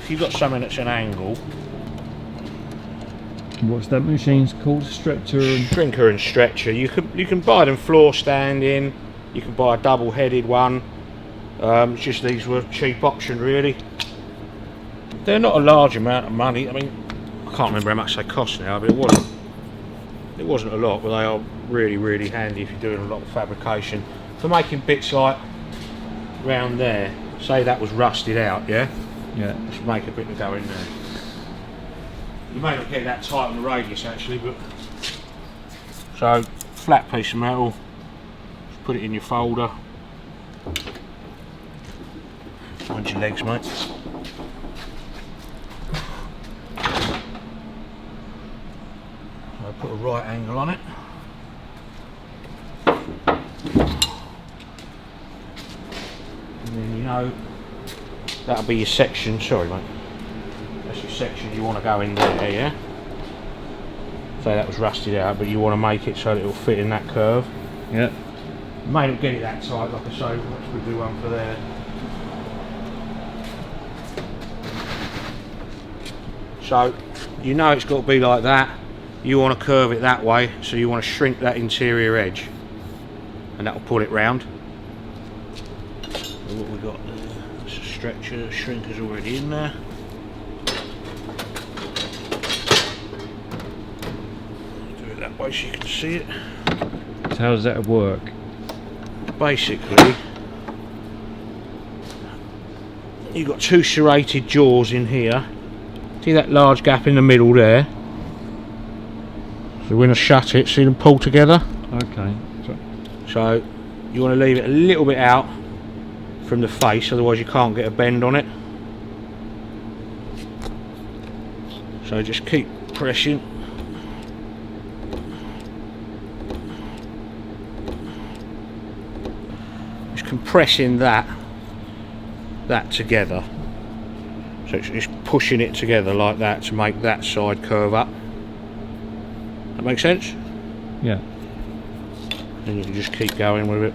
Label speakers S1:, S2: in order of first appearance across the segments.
S1: if you've got something that's an angle.
S2: What's that machine's called? Stretcher and...
S1: Shrinker and stretcher. You can buy them floor standing. You can buy a double-headed one. It's just these were a cheap option, really. They're not a large amount of money. I mean, I can't remember how much they cost now, but it wasn't a lot. But they are really, really handy if you're doing a lot of fabrication for making bits like round there. Say that was rusted out, yeah.
S2: Yeah.
S1: Just make a bit to go in there. You may not get that tight on the radius actually, but so flat piece of metal. Just put it in your folder. Mind your legs, mate. I'll put a right angle on it. And then you know that'll be your section. Sorry, mate. That's your section you want to go in there, yeah? Say that was rusted out, but you want to make it so that it'll fit in that curve.
S2: Yeah.
S1: You may not get it that tight, like I say, let's do one for there. So, you know it's got to be like that. You want to curve it that way, so you want to shrink that interior edge. And that'll pull it round. So what we got there, that's a stretcher, the shrinker's already in there. That way so you can see it.
S2: So how does that work?
S1: Basically, you've got two serrated jaws in here. See that large gap in the middle there? So when I shut it, see them pull together?
S2: Okay.
S1: So you want to leave it a little bit out from the face, otherwise you can't get a bend on it. So just keep pressing. Compressing that together, so it's just pushing it together like that to make that side curve up. That makes sense?
S2: Yeah.
S1: And you can just keep going with it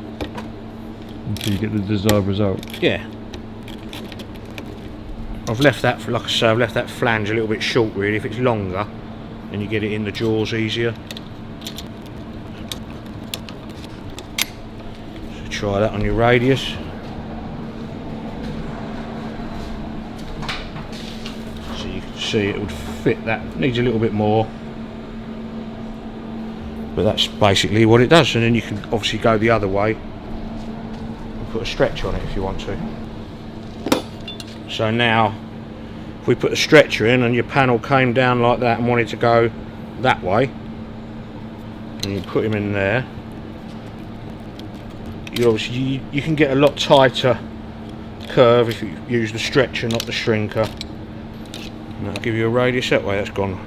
S2: until you get the desired result.
S1: Yeah. I've left that, like I say, I've left that flange a little bit short really. If it's longer, then you get it in the jaws easier. Try that on your radius. So you can see it would fit that. Needs a little bit more, but that's basically what it does. And then you can obviously go the other way and put a stretcher on it if you want to. So now if we put a stretcher in and your panel came down like that and wanted to go that way, and you put him in there, you can get a lot tighter curve if you use the stretcher, not the shrinker. And that'll give you a radius that way. That's gone,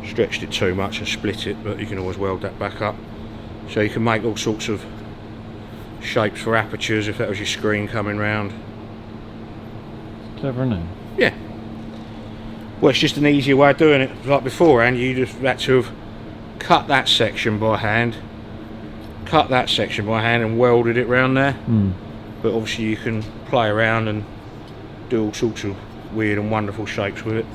S1: stretched it too much and split it, but you can always weld that back up. So you can make all sorts of shapes for apertures if that was your screen coming round.
S2: Clever name.
S1: Yeah. Well, it's just an easier way of doing it. Like beforehand, you just had to have cut that section by hand. Cut that section by hand and welded it round there. But obviously you can play around and do all sorts of weird and wonderful shapes with it.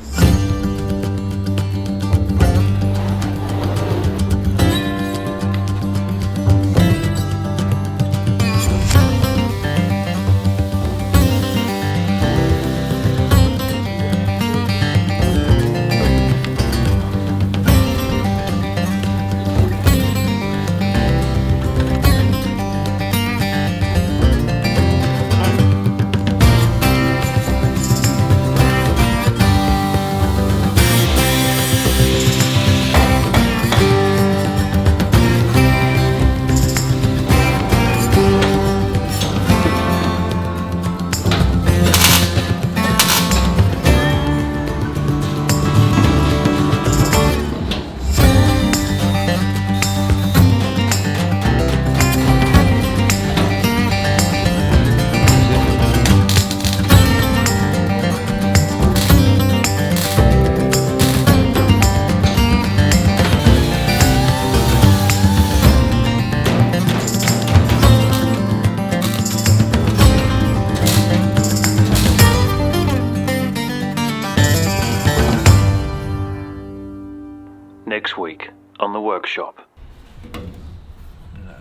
S3: next week on The Workshop.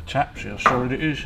S1: Tap, see how solid it is.